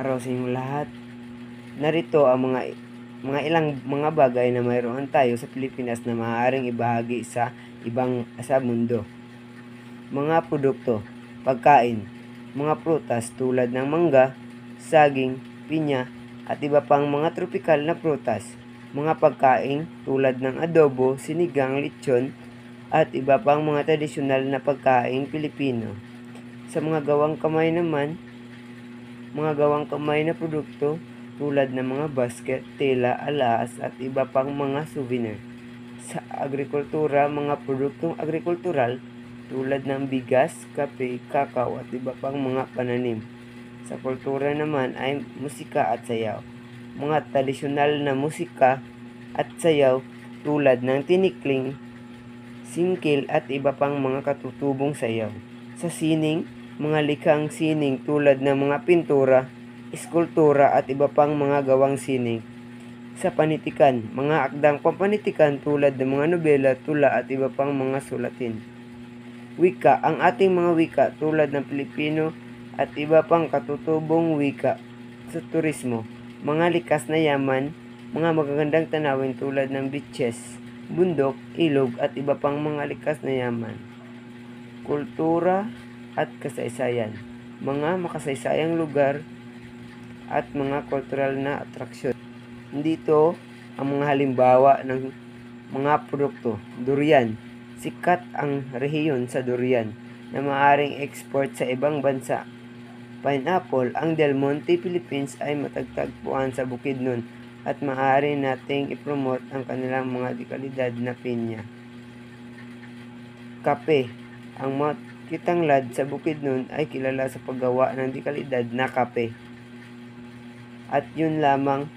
araw sa inyong lahat. Narito ang mga ilang mga bagay na mayroon tayo sa Pilipinas na maaaring ibahagi sa mundo. Mga produkto, pagkain, mga prutas tulad ng mangga, saging, pinya, at iba pang mga tropikal na prutas. Mga pagkain tulad ng adobo, sinigang, lechon, at iba pang mga tradisyonal na pagkain Pilipino. Sa mga gawang kamay naman, mga gawang kamay na produkto tulad ng mga basket, tela, alas at iba pang mga souvenir. Sa agrikultura, mga produktong agrikultural tulad ng bigas, kape, kakao at iba pang mga pananim. Sa kultura naman ay musika at sayaw. Mga tradisyonal na musika at sayaw tulad ng tinikling, singkil at iba pang mga katutubong sayaw. Sa sining, mga likhang sining tulad ng mga pintura, eskultura at iba pang mga gawang sining. Sa panitikan, mga akdang pampanitikan tulad ng mga nobela, tula at iba pang mga sulatin. Wika, ang ating mga wika tulad ng Pilipino at iba pang katutubong wika. Sa turismo, mga likas na yaman, mga magagandang tanawin tulad ng beaches, bundok, ilog at iba pang mga likas na yaman. Kultura at kasaysayan, mga makasaysayang lugar at mga kultural na atraksyon. Dito ang mga halimbawa ng mga produkto. Durian, sikat ang rehiyon sa durian na maaaring export sa ibang bansa. Pineapple, ang Del Monte, Philippines ay matagtagpuan sa Bukidnon at maaari nating ipromote ang kanilang mga dekalidad na pinya. Kape, ang Kitanglad sa Bukidnon ay kilala sa paggawa ng dekalidad na kape. At yun lamang